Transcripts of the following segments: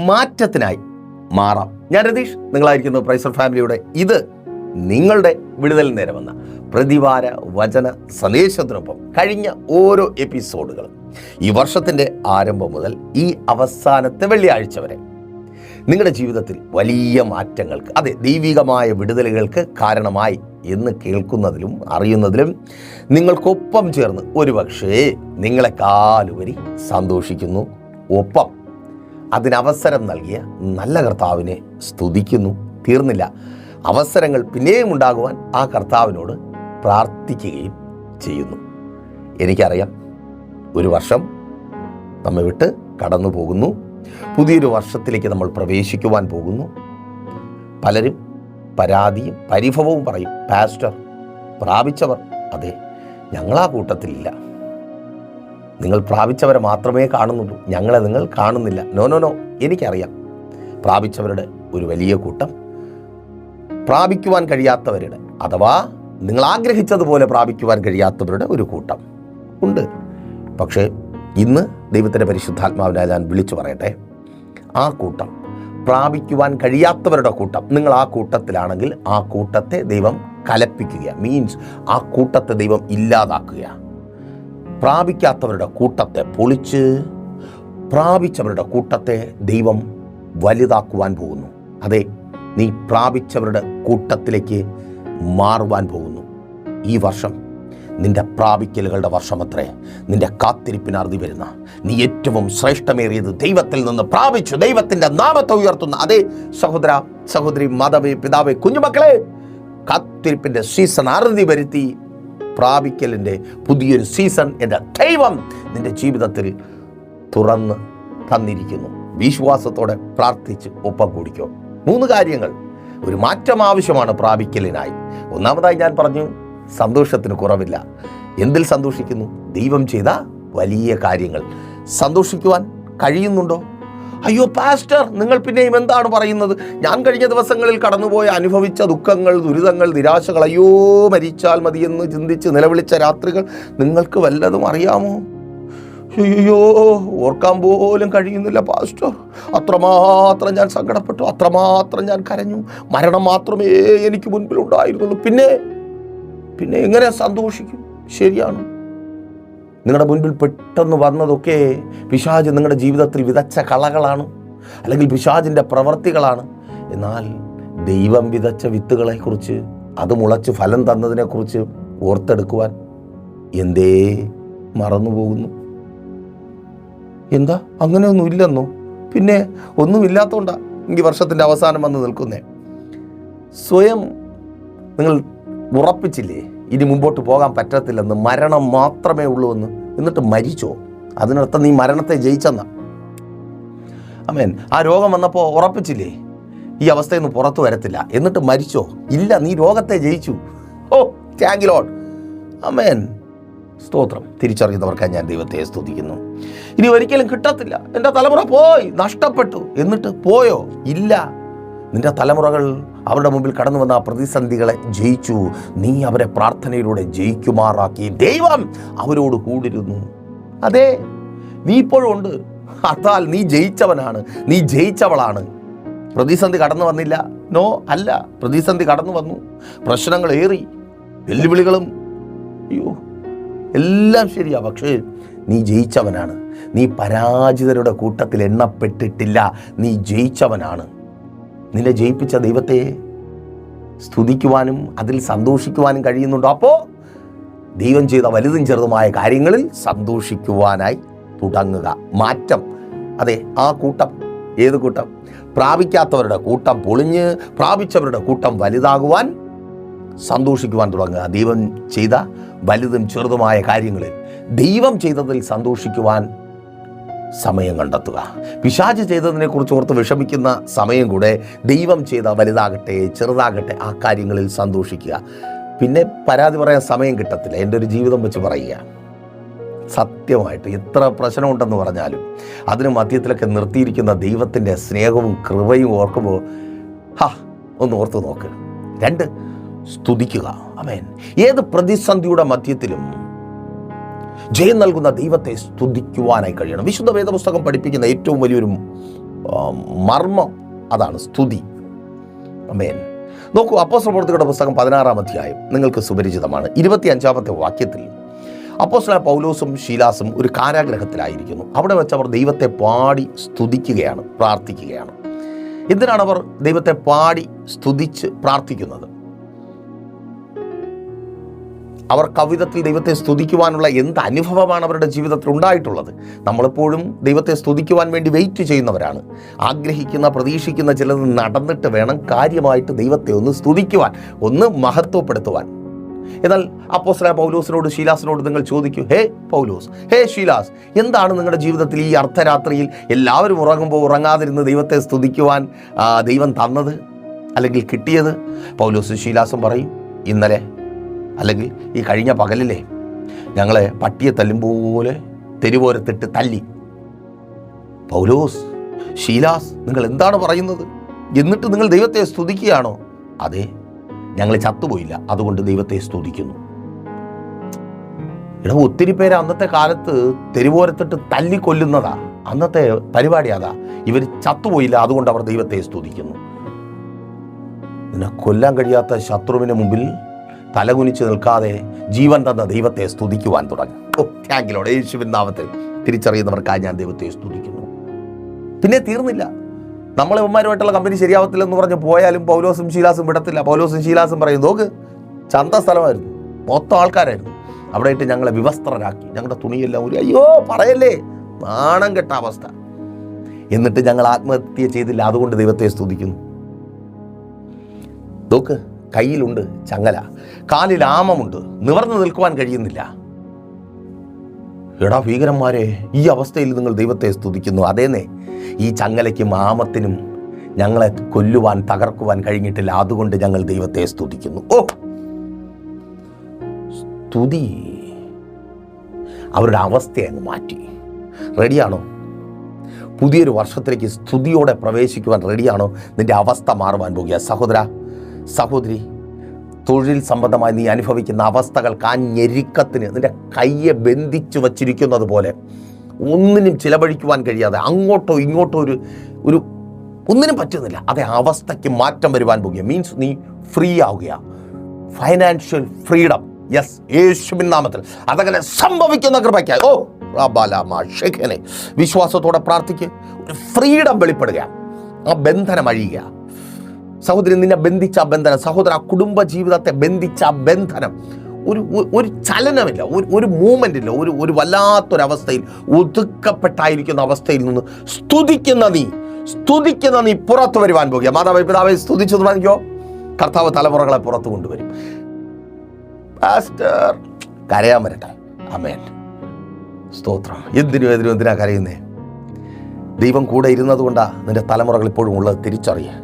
മാറ്റത്തിനായി മാറാം. ഞാൻ രതീഷ്, നിങ്ങളായിരിക്കുന്നു പ്രൈസർ ഫാമിലിയുടെ ഇത് നിങ്ങളുടെ വിടുതൽ നേരമെന്ന പ്രതിവാര വചന സന്ദേശത്തിനൊപ്പം കഴിഞ്ഞ ഓരോ എപ്പിസോഡുകളും ഈ വർഷത്തിൻ്റെ ആരംഭം മുതൽ ഈ അവസാനത്തെ വെള്ളിയാഴ്ച വരെ നിങ്ങളുടെ ജീവിതത്തിൽ വലിയ മാറ്റങ്ങൾക്ക്, അതെ ദൈവികമായ വിടുതലുകൾക്ക് കാരണമായി എന്ന് കേൾക്കുന്നതിലും അറിയുന്നതിലും നിങ്ങൾക്കൊപ്പം ചേർന്ന് ഒരുപക്ഷേ നിങ്ങളെക്കാളുപരി സന്തോഷിക്കുന്നു. ഒപ്പം അതിനവസരം നൽകിയ നല്ല കർത്താവിനെ സ്തുതിക്കുന്നു. തീർന്നില്ല, അവസരങ്ങൾ പിന്നെയും ഉണ്ടാകുവാൻ ആ കർത്താവിനോട് പ്രാർത്ഥിക്കുകയും ചെയ്യുന്നു. എനിക്കറിയാം, ഒരു വർഷം നമ്മെ വിട്ട് കടന്നു പോകുന്നു. പുതിയൊരു വർഷത്തിലേക്ക് നമ്മൾ പ്രവേശിക്കുവാൻ പോകുന്നു. പലരും പരാതിയും പരിഭവവും പറയും, പാസ്റ്റർ പ്രാപിച്ചവർ, അതെ ഞങ്ങളാ കൂട്ടത്തിലില്ല. നിങ്ങൾ പ്രാപിച്ചവരെ മാത്രമേ കാണുന്നുള്ളൂ, ഞങ്ങളെ നിങ്ങൾ കാണുന്നില്ല. നോ, എനിക്കറിയാം പ്രാപിച്ചവരുടെ ഒരു വലിയ കൂട്ടം, പ്രാപിക്കുവാൻ കഴിയാത്തവരുടെ, അഥവാ നിങ്ങൾ ആഗ്രഹിച്ചതുപോലെ പ്രാപിക്കുവാൻ കഴിയാത്തവരുടെ ഒരു കൂട്ടം ഉണ്ട്. പക്ഷേ ഇന്ന് ദൈവത്തിൻ്റെ പരിശുദ്ധാത്മാവിനാൽ ഞാൻ വിളിച്ചു പറയട്ടെ, ആ കൂട്ടം, പ്രാപിക്കുവാൻ കഴിയാത്തവരുടെ കൂട്ടം, നിങ്ങൾ ആ കൂട്ടത്തിലാണെങ്കിൽ ആ കൂട്ടത്തെ ദൈവം കലപ്പിക്കുക, മീൻസ് ആ കൂട്ടത്തെ ദൈവം ഇല്ലാതാക്കുക. പ്രാപിക്കാത്തവരുടെ കൂട്ടത്തെ പൊളിച്ച് പ്രാപിച്ചവരുടെ കൂട്ടത്തെ ദൈവം വലുതാക്കുവാൻ പോകുന്നു. അതെ, നീ പ്രാപിച്ചവരുടെ കൂട്ടത്തിലേക്ക് മാറുവാൻ പോകുന്നു. ഈ വർഷം നിന്റെ പ്രാപിക്കലുകളുടെ വർഷമത്രേ. നിന്റെ കാത്തിരിപ്പിന് അറുതി വരുന്ന, നീ ഏറ്റവും ശ്രേഷ്ഠമേറിയത് ദൈവത്തിൽ നിന്ന് പ്രാപിച്ചു ദൈവത്തിൻ്റെ നാമത്തെ ഉയർത്തുന്ന അതേ സഹോദര, സഹോദരി, മാതാവേ, പിതാവേ, കുഞ്ഞുമക്കളെ, കാത്തിരിപ്പിൻ്റെ സീസൺ അറുതി വരുത്തി പ്രാപിക്കലിൻ്റെ പുതിയൊരു സീസൺ എൻ്റെ ദൈവം നിന്റെ ജീവിതത്തിൽ തുറന്ന് തന്നിരിക്കുന്നു. വിശ്വാസത്തോടെ പ്രാർത്ഥിച്ച് ഒപ്പം കൂടിക്കോ. 3 കാര്യങ്ങൾ, ഒരു മാറ്റം ആവശ്യമാണ് പ്രാപിക്കലിനായി. ഒന്നാമതായി ഞാൻ പറഞ്ഞു, സന്തോഷത്തിന് കുറവില്ല. എന്തിൽ സന്തോഷിക്കുന്നു? ദൈവം ചെയ്ത വലിയ കാര്യങ്ങൾ. സന്തോഷിക്കുവാൻ കഴിയുന്നുണ്ടോ? അയ്യോ പാസ്റ്റർ, നിങ്ങൾ പിന്നെയും എന്താണ് പറയുന്നത്? ഞാൻ കഴിഞ്ഞ ദിവസങ്ങളിൽ കടന്നുപോയ അനുഭവിച്ച ദുഃഖങ്ങൾ, ദുരിതങ്ങൾ, നിരാശകൾ, അയ്യോ മരിച്ചാൽ മതിയെന്ന് ചിന്തിച്ച് നിലവിളിച്ച രാത്രികൾ നിങ്ങൾക്ക് വല്ലതും അറിയാമോ? അയ്യോ, ഓർക്കാൻ പോലും കഴിയുന്നില്ല പാസ്റ്റർ. അത്രമാത്രം ഞാൻ സങ്കടപ്പെട്ടു, അത്രമാത്രം ഞാൻ കരഞ്ഞു. മരണം മാത്രമേ എനിക്ക് മുൻപിലുണ്ടായിരുന്നുള്ളൂ. പിന്നെ എങ്ങനെ സന്തോഷിക്കും? ശരിയാണ്, നിങ്ങളുടെ മുൻപിൽ പെട്ടെന്ന് വന്നതൊക്കെ പിശാച് നിങ്ങളുടെ ജീവിതത്തിൽ വിതച്ച കളകളാണ്, അല്ലെങ്കിൽ പിശാചിൻ്റെ പ്രവർത്തികളാണ്. എന്നാൽ ദൈവം വിതച്ച വിത്തുകളെക്കുറിച്ച്, അത് മുളച്ച് ഫലം തന്നതിനെക്കുറിച്ച് ഓർത്തെടുക്കുവാൻ എന്തേ മറന്നുപോകുന്നു? എന്താ അങ്ങനെയൊന്നും ഇല്ലെന്നോ? പിന്നെ ഒന്നുമില്ലാത്തതുകൊണ്ടാണ് ഈ വർഷത്തിൻ്റെ അവസാനം വന്ന് നിൽക്കുന്നേ. സ്വയം നിങ്ങൾ ഉറപ്പിച്ചില്ലേ ഇനി മുമ്പോട്ട് പോകാൻ പറ്റത്തില്ലെന്ന്, മരണം മാത്രമേ ഉള്ളൂ എന്ന്. എന്നിട്ട് മരിച്ചോ? അതിനർത്ഥം നീ മരണത്തെ ജയിച്ചെന്ന. ആമേൻ. ആ രോഗം വന്നപ്പോൾ ഉറപ്പിച്ചില്ലേ ഈ അവസ്ഥയിൽ നിന്ന് പുറത്തു വരത്തില്ല, എന്നിട്ട് മരിച്ചോ? ഇല്ല, നീ രോഗത്തെ ജയിച്ചു. ഓ, താങ്ക് യു ലോർഡ്. ആമേൻ. സ്തോത്രം. തിരിച്ചറിയുന്നവർക്കായി ഞാൻ ദൈവത്തെ സ്തുതിക്കുന്നു. ഇനി ഒരിക്കലും കിട്ടത്തില്ല, എൻ്റെ തലമുറ പോയി, നഷ്ടപ്പെട്ടു. എന്നിട്ട് പോയോ? ഇല്ല, നിന്റെ തലമുറകൾ അവരുടെ മുമ്പിൽ കടന്നു വന്ന ആ പ്രതിസന്ധികളെ ജയിച്ചു. നീ അവരെ പ്രാർത്ഥനയിലൂടെ ജയിക്കുമാറാക്കി. ദൈവം അവരോട് കൂടിരുന്നു. അതെ, നീ ഇപ്പോഴും ഉണ്ട്. അതാൽ നീ ജയിച്ചവനാണ്, നീ ജയിച്ചവളാണ്. പ്രതിസന്ധി കടന്നു വന്നില്ല? നോ, അല്ല, പ്രതിസന്ധി കടന്നു വന്നു. പ്രശ്നങ്ങൾ ഏറി, വെല്ലുവിളികളും, അയ്യോ എല്ലാം ശരിയാ. പക്ഷേ നീ ജയിച്ചവനാണ്. നീ പരാജിതരുടെ കൂട്ടത്തിൽ എണ്ണപ്പെട്ടിട്ടില്ല, നീ ജയിച്ചവനാണ്. നിന്നെ ജയിപ്പിച്ച ദൈവത്തെ സ്തുതിക്കുവാനും അതിൽ സന്തോഷിക്കുവാനും കഴിയുന്നുണ്ടോ? അപ്പോൾ ദൈവം ചെയ്ത വലുതും ചെറുതുമായ കാര്യങ്ങളിൽ സന്തോഷിക്കുവാനായി തുടങ്ങുക. മാറ്റം, അതെ, ആ കൂട്ടം. ഏത് കൂട്ടം? പ്രാപിക്കാത്തവരുടെ കൂട്ടം പൊളിഞ്ഞ് പ്രാപിച്ചവരുടെ കൂട്ടം വലുതാകുവാൻ സന്തോഷിക്കുവാൻ തുടങ്ങുക. ദൈവം ചെയ്ത വലുതും ചെറുതുമായ കാര്യങ്ങളിൽ, ദൈവം ചെയ്തതിൽ സന്തോഷിക്കുവാൻ സമയം കണ്ടെത്തുക. പിശാച് ചെയ്തതിനെക്കുറിച്ച് ഓർത്ത് വിഷമിക്കുന്ന സമയം കൂടെ ദൈവം ചെയ്ത വലുതാകട്ടെ ചെറുതാകട്ടെ ആ കാര്യങ്ങളിൽ സന്തോഷിക്കുക. പിന്നെ പരാതി പറയാൻ സമയം കിട്ടത്തില്ല. എൻ്റെ ഒരു ജീവിതം വെച്ച് പറയുക, സത്യമായിട്ട് എത്ര പ്രശ്നമുണ്ടെന്ന് പറഞ്ഞാലും അതിന് മധ്യത്തിലൊക്കെ നിർത്തിയിരിക്കുന്ന ദൈവത്തിൻ്റെ സ്നേഹവും കൃപയും ഓർക്കുമ്പോൾ ഒന്ന് ഓർത്ത് നോക്ക്. 2, സ്തുതിക്കുക. ആമേൻ. ഏത് പ്രതിസന്ധിയുടെ മധ്യത്തിലും ജയം നൽകുന്ന ദൈവത്തെ സ്തുതിക്കുവാനായി കഴിയണം. വിശുദ്ധ വേദപുസ്തകം പഠിപ്പിക്കുന്ന ഏറ്റവും വലിയൊരു മർമ്മം അതാണ് സ്തുതി. ആമേൻ. നോക്കൂ, അപ്പോസ്തല പ്രവൃത്തികളുടെ പുസ്തകം 16-ാം അധ്യായം നിങ്ങൾക്ക് സുപരിചിതമാണ്. 25-ാമത്തെ വാക്യത്തിൽ അപ്പോസ്തലനായ പൗലോസും ശീലാസും ഒരു കാരാഗ്രഹത്തിലായിരിക്കുന്നു. അവിടെ വെച്ച് അവർ ദൈവത്തെ പാടി സ്തുതിക്കുകയാണ്, പ്രാർത്ഥിക്കുകയാണ്. എന്തിനാണ് അവർ ദൈവത്തെ പാടി സ്തുതിച്ച് പ്രാർത്ഥിക്കുന്നത്? അവർ കവിതത്തിൽ ദൈവത്തെ സ്തുതിക്കുവാനുള്ള എന്ത് അനുഭവമാണ് അവരുടെ ജീവിതത്തിൽ ഉണ്ടായിട്ടുള്ളത്? നമ്മളെപ്പോഴും ദൈവത്തെ സ്തുതിക്കുവാൻ വേണ്ടി വെയിറ്റ് ചെയ്യുന്നവരാണ്. ആഗ്രഹിക്കുന്ന, പ്രതീക്ഷിക്കുന്ന ചിലത് നടന്നിട്ട് വേണം കാര്യമായിട്ട് ദൈവത്തെ ഒന്ന് സ്തുതിക്കുവാൻ, ഒന്ന് മഹത്വപ്പെടുത്തുവാൻ. എന്നാൽ അപ്പോസ്തലനായ പൗലോസിനോട് ശീലാസിനോട് നിങ്ങൾ ചോദിക്കൂ, ഹേ പൗലോസ്, ഹേ ശീലാസ്, എന്താണ് നിങ്ങളുടെ ജീവിതത്തിൽ ഈ അർദ്ധരാത്രിയിൽ എല്ലാവരും ഉറങ്ങുമ്പോൾ ഉറങ്ങാതിരുന്ന് ദൈവത്തെ സ്തുതിക്കുവാൻ ദൈവം തന്നത് അല്ലെങ്കിൽ കിട്ടിയത്? പൗലോസും ശീലാസും പറയും, ഇന്നലെ അല്ലെങ്കിൽ ഈ കഴിഞ്ഞ പകലിലെ ഞങ്ങളെ പട്ടിയെ തല്ലും പോലെ തെരുവോരത്തിട്ട് തല്ലി. പൗലോസ്, ശീലാസ്, നിങ്ങൾ എന്താണ് പറയുന്നത്? എന്നിട്ട് നിങ്ങൾ ദൈവത്തെ സ്തുതിക്കുകയാണോ? അതെ, ഞങ്ങൾ ചത്തുപോയില്ല, അതുകൊണ്ട് ദൈവത്തെ സ്തുതിക്കുന്നു. ഒത്തിരി പേര് അന്നത്തെ കാലത്ത് തെരുവോരത്തിട്ട് തല്ലിക്കൊല്ലുന്നതാ അന്നത്തെ പരിപാടി. അതാ, ഇവർ ചത്തുപോയില്ല, അതുകൊണ്ട് അവർ ദൈവത്തെ സ്തുതിക്കുന്നു. നിന്നെ കൊല്ലാൻ കഴിയാത്ത ശത്രുവിന് മുമ്പിൽ തലകുനിച്ച് നിൽക്കാതെ ജീവൻ തന്ന ദൈവത്തെ സ്തുതിക്കുവാൻ തുടങ്ങി. താങ്കിലോട് യേശുവിൻ നാമത്തിൽ തിരിച്ചറിയുന്നവർക്കായി ഞാൻ ദൈവത്തെ സ്തുതിക്കുന്നു. പിന്നെ തീർന്നില്ല. നമ്മളെ ഉമ്മാരുമായിട്ടുള്ള കമ്പനി ശരിയാവത്തില്ലെന്ന് പറഞ്ഞ് പോയാലും പൗലോസും ശീലാസും വിടത്തില്ല. പൗലോസും ശീലാസും പറയും, നോക്ക്, ചന്ത സ്ഥലമായിരുന്നു, മൊത്തം ആൾക്കാരായിരുന്നു, അവിടെ ഇട്ട് ഞങ്ങളെ വിവസ്ത്രരാക്കി, ഞങ്ങളുടെ തുണിയെല്ലാം ഒരു, അയ്യോ പറയല്ലേ, നാണം കെട്ട അവസ്ഥ. എന്നിട്ട് ഞങ്ങൾ ആത്മഹത്യ ചെയ്തില്ല, അതുകൊണ്ട് ദൈവത്തെ സ്തുതിക്കുന്നു. നോക്ക്, കയ്യിലുണ്ട് ചങ്ങല, കാലിൽ ആമമുണ്ട്, നിവർന്നു നിൽക്കുവാൻ കഴിയുന്നില്ല. എടാ ഭീകരന്മാരെ, ഈ അവസ്ഥയിൽ നിങ്ങൾ ദൈവത്തെ സ്തുതിക്കുന്നു. അതേന്നേ, ഈ ചങ്ങലയ്ക്കും ആമത്തിനും ഞങ്ങളെ കൊല്ലുവാൻ, തകർക്കുവാൻ കഴിഞ്ഞിട്ടില്ല, അതുകൊണ്ട് ഞങ്ങൾ ദൈവത്തെ സ്തുതിക്കുന്നു. ഓ, സ്തുതി അവരുടെ അവസ്ഥയെ അങ്ങ് മാറ്റി. റെഡിയാണോ? പുതിയൊരു വർഷത്തിലേക്ക് സ്തുതിയോടെ പ്രവേശിക്കുവാൻ റെഡിയാണോ? നിന്റെ അവസ്ഥ മാറുവാൻ പോകുക. സഹോദര, സഹോദരി, തൊഴിൽ സംബന്ധമായി നീ അനുഭവിക്കുന്ന അവസ്ഥകൾക്ക് ആ ഞെരുക്കത്തിന് നിന്റെ കയ്യെ ബന്ധിച്ചു വച്ചിരിക്കുന്നത് പോലെ ഒന്നിനും ചിലവഴിക്കുവാൻ കഴിയാതെ അങ്ങോട്ടോ ഇങ്ങോട്ടോ ഒരു ഒന്നിനും പറ്റുന്നില്ല. അതേ അവസ്ഥയ്ക്ക് മാറ്റം വരുവാൻ പോകുക. മീൻസ് നീ ഫ്രീ ആവുക, ഫൈനാൻഷ്യൽ ഫ്രീഡം. യെസ്, യേശുവിൻ നാമത്തിൽ അതങ്ങനെ സംഭവിക്കുന്ന കൃപയ്ക്കായി. ഓ ഷെഖനെ വിശ്വാസത്തോടെ പ്രാർത്ഥിക്ക്. ഒരു ഫ്രീഡം വെളിപ്പെടുക, ആ ബന്ധനം അഴിയുക. സഹോദരി, നിന്നെ ബന്ധിച്ച ബന്ധനം, സഹോദര, കുടുംബ ജീവിതത്തെ ബന്ധിച്ച ബന്ധനം, ഒരു ചലനമില്ല, ഒരു മൂവ്മെന്റ് ഇല്ല, ഒരു വല്ലാത്തൊരവസ്ഥയിൽ ഒതുക്കപ്പെട്ടായിരിക്കുന്ന അവസ്ഥയിൽ നിന്ന് സ്തുതിക്കുന്ന നീ പുറത്തു വരുവാൻ പോകുക. മാതാവ് പിതാവെ സ്തുതിച്ചു തുടങ്ങിയോ, കർത്താവ് തലമുറകളെ പുറത്തു കൊണ്ടുവരും. പാസ്റ്റർ, കരയാൻ വരട്ടെ. ആമേൻ, സ്തോത്രം. എന്തിനാ കരയുന്നേ? ദൈവം കൂടെ ഇരുന്നത് കൊണ്ടാ നിന്റെ തലമുറകൾ ഇപ്പോഴും ഉള്ളത്. തിരിച്ചറിയുക.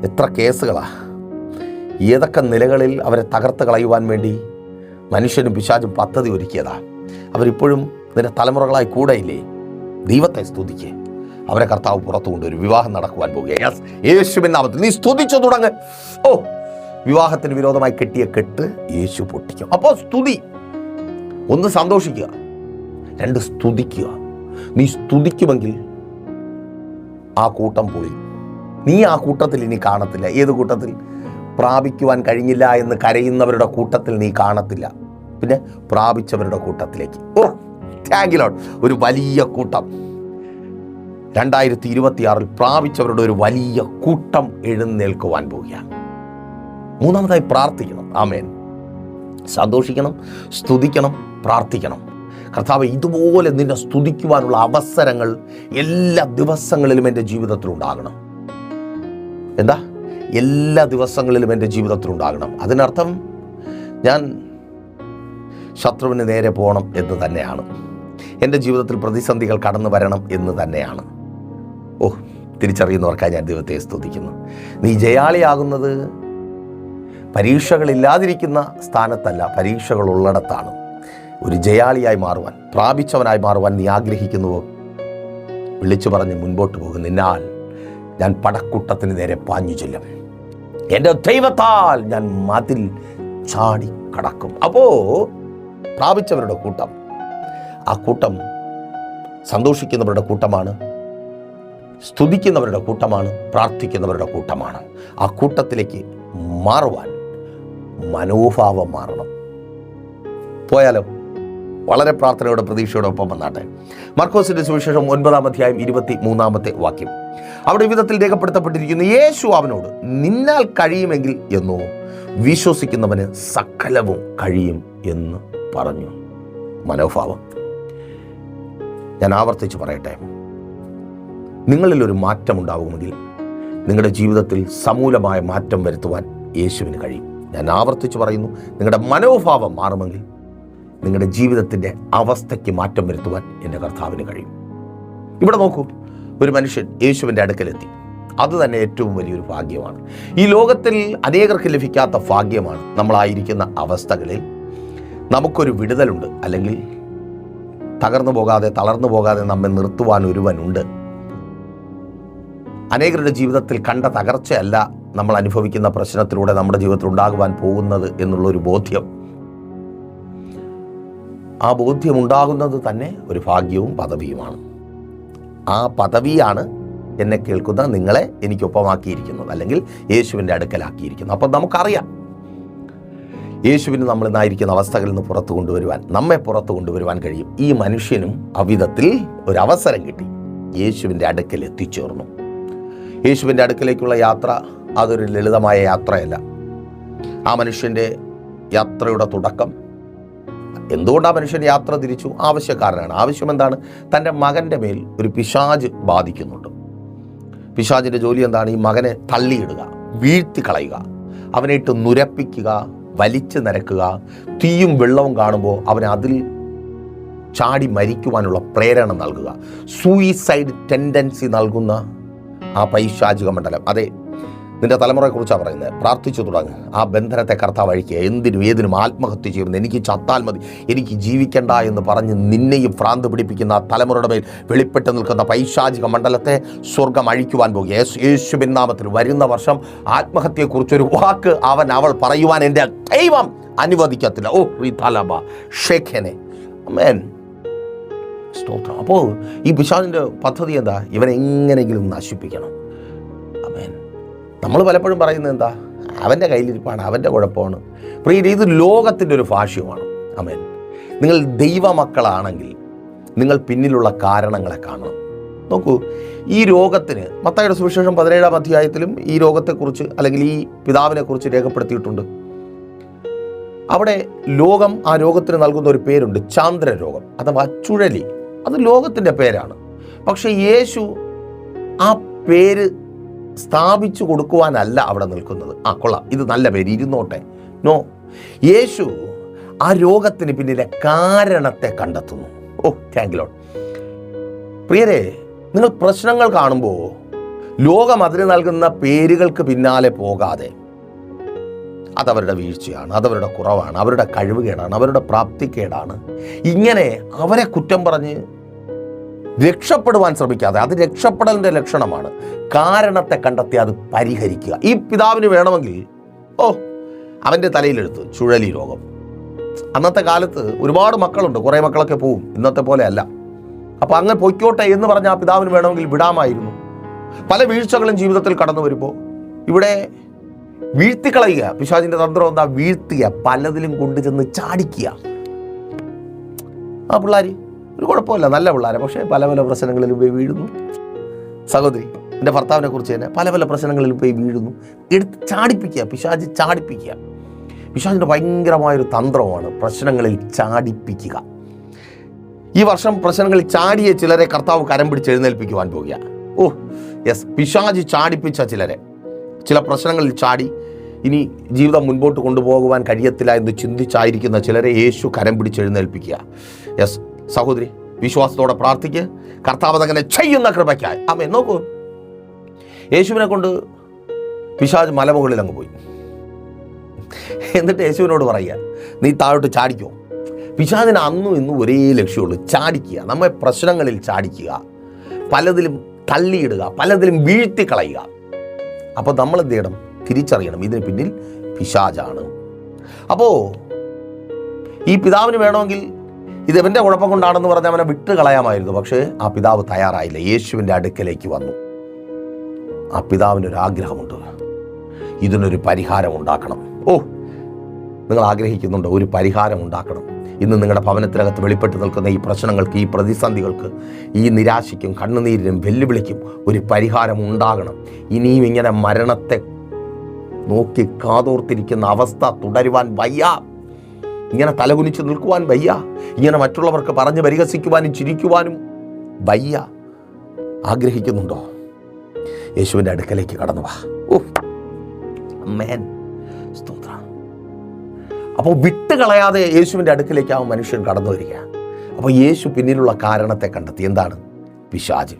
എത്ര കേസുകളാ, ഏതൊക്കെ നിലകളിൽ അവരെ തകർത്ത് കളയുവാൻ വേണ്ടി മനുഷ്യനും പിശാചും പദ്ധതി ഒരുക്കിയതാ. അവരിപ്പോഴും നിന്റെ തലമുറകളായി കൂടെയില്ലേ? ദൈവത്തെ സ്തുതിക്ക്. അവരെ കർത്താവ് പുറത്തു കൊണ്ടുവരും. വിവാഹം നടക്കുവാൻ പോകുക. യേശുവിൻ നാമത്തിൽ നീ സ്തുതിച്ചു തുടങ്ങ്. ഓ, വിവാഹത്തിന് വിരോധമായി കെട്ടിയ കെട്ട് യേശു പൊട്ടിക്കും. അപ്പോൾ സ്തുതി, ഒന്ന് സന്തോഷിക്കുക, രണ്ട് സ്തുതിക്കുക. നീ സ്തുതിക്കുമെങ്കിൽ ആ കൂട്ടം പോയി. നീ ആ കൂട്ടത്തിൽ ഇനി കാണത്തില്ല. ഏത് കൂട്ടത്തിൽ? പ്രാപിക്കുവാൻ കഴിഞ്ഞില്ല എന്ന് കരയുന്നവരുടെ കൂട്ടത്തിൽ നീ കാണത്തില്ല. പിന്നെ പ്രാപിച്ചവരുടെ കൂട്ടത്തിലേക്ക്. ഓ താങ്ക് യു ലോർഡ്. ഒരു വലിയ കൂട്ടം 2026 പ്രാപിച്ചവരുടെ ഒരു വലിയ കൂട്ടം എഴുന്നേൽക്കുവാൻ പോവുകയാണ്. മൂന്നാമതായി പ്രാർത്ഥിക്കണം. ആമേൻ. സന്തോഷിക്കണം, സ്തുതിക്കണം, പ്രാർത്ഥിക്കണം. കർത്താവ്, ഇതുപോലെ നിന്നെ സ്തുതിക്കുവാനുള്ള അവസരങ്ങൾ എല്ലാ ദിവസങ്ങളിലും എൻ്റെ ജീവിതത്തിൽ ഉണ്ടാകണം. എന്താ? എല്ലാ ദിവസങ്ങളിലും എൻ്റെ ജീവിതത്തിൽ ഉണ്ടാകണം. അതിനർത്ഥം ഞാൻ ശത്രുവിന് നേരെ പോകണം എന്ന് തന്നെയാണ്. എൻ്റെ ജീവിതത്തിൽ പ്രതിസന്ധികൾ കടന്നു വരണം എന്ന് തന്നെയാണ്. ഓ, തിരിച്ചറിയുന്നവർക്കായി ഞാൻ ദൈവത്തെ സ്തുതിക്കുന്നു. നീ ജയാളിയാകുന്നത് പരീക്ഷകളില്ലാതിരിക്കുന്ന സ്ഥാനത്തല്ല, പരീക്ഷകളുള്ളിടത്താണ്. ഒരു ജയാളിയായി മാറുവാൻ, പ്രാപിച്ചവനായി മാറുവാൻ നീ ആഗ്രഹിക്കുന്നുവോ? വിളിച്ചു പറഞ്ഞ് മുൻപോട്ട് പോകും. നിന്നാൽ ഞാൻ പടക്കൂട്ടത്തിന് നേരെ പാഞ്ഞു ചെല്ലും. എൻ്റെ ദൈവത്താൽ ഞാൻ മതിൽ ചാടി കടക്കും. അപ്പോൾ പ്രാപിച്ചവരുടെ കൂട്ടം, ആ കൂട്ടം സന്തോഷിക്കുന്നവരുടെ കൂട്ടമാണ്. സ്തുതിക്കുന്നവരുടെ കൂട്ടമാണ്, പ്രാർത്ഥിക്കുന്നവരുടെ കൂട്ടമാണ്. ആ കൂട്ടത്തിലേക്ക് മാറുവാൻ മനോഭാവം മാറണം. പോയാലോ? വളരെ പ്രാർത്ഥനയോടെ പ്രതീക്ഷയോടെ ഒപ്പം വന്നാട്ടെ. മർക്കോസിന്റെ സുവിശേഷം 9-ാം അധ്യായം 23-ാമത്തെ വാക്യം. അവിടെ വിധത്തിൽ രേഖപ്പെടുത്തപ്പെട്ടിരിക്കുന്നു, യേശു അവനോട്, നിന്നാൽ കഴിയുമെങ്കിൽ എന്നോ, വിശ്വസിക്കുന്നവന് സകലവും കഴിയും എന്ന് പറഞ്ഞു. മനോഭാവം. ഞാൻ ആവർത്തിച്ച് പറയട്ടെ, നിങ്ങളിലൊരു മാറ്റം ഉണ്ടാകുമെങ്കിൽ നിങ്ങളുടെ ജീവിതത്തിൽ സമൂലമായ മാറ്റം വരുത്തുവാൻ യേശുവിന് കഴിയും. ഞാൻ ആവർത്തിച്ച് പറയുന്നു, നിങ്ങളുടെ മനോഭാവം മാറുമെങ്കിൽ നിങ്ങളുടെ ജീവിതത്തിൻ്റെ അവസ്ഥയ്ക്ക് മാറ്റം വരുത്തുവാൻ എൻ്റെ കർത്താവിന് കഴിയും. ഇവിടെ നോക്കൂ, ഒരു മനുഷ്യൻ യേശുവിൻ്റെ അടുക്കലെത്തി. അതുതന്നെ ഏറ്റവും വലിയൊരു ഭാഗ്യമാണ്. ഈ ലോകത്തിൽ അനേകർക്ക് ലഭിക്കാത്ത ഭാഗ്യമാണ്. നമ്മളായിരിക്കുന്ന അവസ്ഥകളിൽ നമുക്കൊരു വിടുതലുണ്ട്, അല്ലെങ്കിൽ തകർന്നു പോകാതെ തളർന്നു പോകാതെ നമ്മെ നിർത്തുവാൻ ഒരുവനുണ്ട്. അനേകരുടെ ജീവിതത്തിൽ കണ്ട തകർച്ചയല്ല നമ്മൾ അനുഭവിക്കുന്ന പ്രശ്നത്തിലൂടെ നമ്മുടെ ജീവിതത്തിൽ ഉണ്ടാകുവാൻ പോകുന്നത് എന്നുള്ളൊരു ബോധ്യം. ആ ബോധ്യമുണ്ടാകുന്നത് തന്നെ ഒരു ഭാഗ്യവും പദവിയുമാണ്. ആ പദവിയാണ് എന്നെ കേൾക്കുന്ന നിങ്ങളെ എനിക്കൊപ്പമാക്കിയിരിക്കുന്നത്, അല്ലെങ്കിൽ യേശുവിൻ്റെ അടുക്കലാക്കിയിരിക്കുന്നത്. അപ്പം നമുക്കറിയാം, യേശുവിന് നമ്മൾ ഇന്നായിരിക്കുന്ന അവസ്ഥകളിൽ നിന്ന് പുറത്തു കൊണ്ടുവരുവാൻ, നമ്മെ പുറത്തു കൊണ്ടുവരുവാൻ കഴിയും. ഈ മനുഷ്യനും അവിധത്തിൽ ഒരവസരം കിട്ടി, യേശുവിൻ്റെ അടുക്കൽ എത്തിച്ചേർന്നു. യേശുവിൻ്റെ അടുക്കലേക്കുള്ള യാത്ര അതൊരു ലളിതമായ യാത്രയല്ല. ആ മനുഷ്യൻ്റെ യാത്രയുടെ തുടക്കം, എന്തുകൊണ്ട് ആ മനുഷ്യൻ യാത്ര തിരിച്ചു? ആവശ്യക്കാരനാണ്. ആവശ്യം എന്താണ്? തൻ്റെ മകൻ്റെ മേൽ ഒരു പിശാച് ബാധിക്കുന്നുണ്ട്. പിശാചിൻ്റെ ജോലി എന്താണ്? ഈ മകനെ തള്ളിയിടുക, വീഴ്ത്തി കളയുക, അവനെ ഇട്ട് നുരപ്പിക്കുക, വലിച്ചു നിരക്കുക. തീയും വെള്ളവും കാണുമ്പോൾ അവനെ അതിൽ ചാടി മരിക്കുവാനുള്ള പ്രേരണ നൽകുക. സൂയിസൈഡ് ടെൻഡൻസി നൽകുന്ന ആ പൈശാചിക മണ്ഡലം. അതെ, നിന്റെ തലമുറയെക്കുറിച്ചാണ് പറയുന്നത്. പ്രാർത്ഥിച്ചു തുടങ്ങുക. ആ ബന്ധനത്തെ കർത്താവ് അഴിക്കുക. എന്തിനും ഏതിനും ആത്മഹത്യ ചെയ്യുന്നത്, എനിക്ക് ചത്താൽ മതി, എനിക്ക് ജീവിക്കണ്ട എന്ന് പറഞ്ഞ് നിന്നെയും ഭ്രാന്ത് പിടിപ്പിക്കുന്ന ആ തലമുറയുടെ മേൽ വെളിപ്പെട്ട് നിൽക്കുന്ന പൈശാചിക മണ്ഡലത്തെ സ്വർഗം അഴിക്കുവാൻ പോകുക. യേശുവിൻ നാമത്തിൽ വരുന്ന വർഷം ആത്മഹത്യയെക്കുറിച്ചൊരു വാക്ക് അവൾ പറയുവാൻ എൻ്റെ ദൈവം അനുവദിക്കത്തില്ല. ഓ റീതാലബ ഷേഖനെ അമേൻ, സ്തോത്രം. അപ്പോൾ ഈ പിശാചിൻ്റെ പദ്ധതി എന്താ? ഇവനെ എങ്ങനെയെങ്കിലും നശിപ്പിക്കണം. അമേൻ. നമ്മൾ പലപ്പോഴും പറയുന്നത് എന്താ? അവൻ്റെ കയ്യിലിരിപ്പാണ്, അവൻ്റെ കുഴപ്പമാണ്. പ്രിയ, ഇത് ലോകത്തിൻ്റെ ഒരു ഭാഷ്യമാണ്. അമേൻ. നിങ്ങൾ ദൈവമക്കളാണെങ്കിൽ നിങ്ങൾ പിന്നിലുള്ള കാരണങ്ങളെ കാണണം. നോക്കൂ, ഈ രോഗത്തിന് മത്തായിയുടെ സുവിശേഷം 17-ാം അധ്യായത്തിലും ഈ രോഗത്തെക്കുറിച്ച്, അല്ലെങ്കിൽ ഈ പിതാവിനെക്കുറിച്ച് രേഖപ്പെടുത്തിയിട്ടുണ്ട്. അവിടെ ലോകം ആ രോഗത്തിന് നൽകുന്ന ഒരു പേരുണ്ട്, ചാന്ദ്രരോഗം അഥവാ ചുഴലി. അത് ലോകത്തിൻ്റെ പേരാണ്. പക്ഷെ യേശു ആ പേര് സ്ഥാപിച്ചു കൊടുക്കുവാനല്ല അവിടെ നിൽക്കുന്നത്. കൊള്ളാം, ഇത് നല്ല പേര്, ഇരുന്നോട്ടെ. നോ, യേശു ആ രോഗത്തിന് പിന്നിലെ കാരണത്തെ കണ്ടെത്തുന്നു. ഓ താങ്ക് ലോർഡ്. പ്രിയരെ, നിങ്ങൾ പ്രശ്നങ്ങൾ കാണുമ്പോൾ ലോകം അതിന് നൽകുന്ന പേരുകൾക്ക് പിന്നാലെ പോകാതെ, അതവരുടെ വീഴ്ചയാണ്, അതവരുടെ കുറവാണ്, അവരുടെ കഴിവുകേടാണ്, അവരുടെ പ്രാപ്തിക്കേടാണ്, ഇങ്ങനെ അവരെ കുറ്റം പറഞ്ഞ് രക്ഷപ്പെടുവാൻ ശ്രമിക്കാതെ, അത് രക്ഷപ്പെടലിൻ്റെ ലക്ഷണമാണ്. കാരണത്തെ കണ്ടെത്തി അത് പരിഹരിക്കുക. ഈ പിതാവിന് വേണമെങ്കിൽ അവൻ്റെ തലയിലെടുത്ത് ചുഴലി രോഗം. അന്നത്തെ കാലത്ത് ഒരുപാട് മക്കളുണ്ട്, കുറേ മക്കളൊക്കെ പോവും, ഇന്നത്തെ പോലെ അല്ല. അപ്പോൾ അങ്ങനെ പൊയ്ക്കോട്ടെ എന്ന് പറഞ്ഞ ആ പിതാവിന് വേണമെങ്കിൽ വിടാമായിരുന്നു. പല വീഴ്ചകളും ജീവിതത്തിൽ കടന്നു വരുമ്പോൾ ഇവിടെ വീഴ്ത്തിക്കളയുക. പിശാചിൻ്റെ തന്ത്രം എന്താ? വീഴ്ത്തുക, പലതിലും കൊണ്ടുചെന്ന് ചാടിക്കുക. ആ പിള്ളേർ ഒരു കുഴപ്പമില്ല, നല്ല പിള്ളേരെ, പക്ഷേ പല പല പ്രശ്നങ്ങളിലും പോയി വീഴുന്നു. സഹോദരി, എൻ്റെ ഭർത്താവിനെ കുറിച്ച് തന്നെ പല പല പ്രശ്നങ്ങളിലും പോയി വീഴുന്നു. എടുത്ത് ചാടിപ്പിക്കുക, പിശാച് ചാടിപ്പിക്കുക. പിശാചിൻ്റെ ഭയങ്കരമായൊരു തന്ത്രമാണ് പ്രശ്നങ്ങളിൽ ചാടിപ്പിക്കുക. ഈ വർഷം പ്രശ്നങ്ങളിൽ ചാടിയ ചിലരെ കർത്താവ് കരം പിടിച്ച് എഴുന്നേൽപ്പിക്കുവാൻ പോകുക. പിശാച് ചാടിപ്പിച്ച ചിലരെ, ചില പ്രശ്നങ്ങളിൽ ചാടി ഇനി ജീവിതം മുൻപോട്ട് കൊണ്ടുപോകുവാൻ കഴിയത്തില്ല എന്ന് ചിന്തിച്ചായിരിക്കുന്ന ചിലരെ യേശു കരം പിടിച്ച് എഴുന്നേൽപ്പിക്കുക. സഹോദരി, വിശ്വാസത്തോടെ പ്രാർത്ഥിക്കുക. കർത്താവ് അങ്ങനെ ചെയ്യുന്ന കൃപയ്ക്കായി. ആമേൻ. നോക്കൂ, യേശുവിനെ കൊണ്ട് പിശാച് മലമുകളിൽ അങ്ങ് പോയി. എന്നിട്ട് യേശുവിനോട് പറയുക, നീ താഴോട്ട് ചാടിക്കോ. പിശാചിന് അന്നും ഇന്നും ഒരേ ലക്ഷ്യമുള്ളൂ, ചാടിക്കുക, നമ്മെ പ്രശ്നങ്ങളിൽ ചാടിക്കുക, പലതിലും തള്ളിയിടുക, പലതിലും വീഴ്ത്തിക്കളയുക. അപ്പോൾ നമ്മൾ എന്ത് ചെയ്യണം? തിരിച്ചറിയണം, ഇതിന് പിന്നിൽ പിശാചാണ്. അപ്പോൾ ഈ പിതാവിന് വേണമെങ്കിൽ ഇത് ഇവൻ്റെ കുഴപ്പം കൊണ്ടാണെന്ന് പറഞ്ഞ് അവനെ വിട്ട് കളയാമായിരുന്നു. പക്ഷേ ആ പിതാവ് തയ്യാറായില്ല, യേശുവിൻ്റെ അടുക്കലേക്ക് വന്നു. ആ പിതാവിനൊരാഗ്രഹമുണ്ട്, ഇതിനൊരു പരിഹാരം ഉണ്ടാക്കണം. നിങ്ങൾ ആഗ്രഹിക്കുന്നുണ്ടോ ഒരു പരിഹാരം ഉണ്ടാക്കണം? ഇന്ന് നിങ്ങളുടെ ഭവനത്തിനകത്ത് വെളിപ്പെട്ട് നിൽക്കുന്ന ഈ പ്രശ്നങ്ങൾക്ക്, ഈ പ്രതിസന്ധികൾക്ക്, ഈ നിരാശയ്ക്കും കണ്ണുനീരിനും വെല്ലുവിളിക്കും ഒരു പരിഹാരം ഉണ്ടാകണം. ഇനിയും ഇങ്ങനെ മരണത്തെ നോക്കി കാതോർത്തിരിക്കുന്ന അവസ്ഥ തുടരുവാൻ വയ്യ. ഇങ്ങനെ തലകുനിച്ച് നിൽക്കുവാൻ വയ്യ. ഇങ്ങനെ മറ്റുള്ളവർക്ക് പറഞ്ഞ് പരിഹസിക്കുവാനും ചിരിക്കുവാനും വയ്യ. ആഗ്രഹിക്കുന്നുണ്ടോ? യേശുവിൻ്റെ അടുക്കലേക്ക് കടന്നു വാ. ആമേൻ. സ്തോത്രം. അപ്പോൾ വിട്ടുകളയാതെ യേശുവിൻ്റെ അടുക്കലേക്ക് ആ മനുഷ്യൻ കടന്നു വരിക. അപ്പോൾ യേശു പിന്നിലുള്ള കാരണത്തെ കണ്ടെത്തി. എന്താണ്? പിശാച്.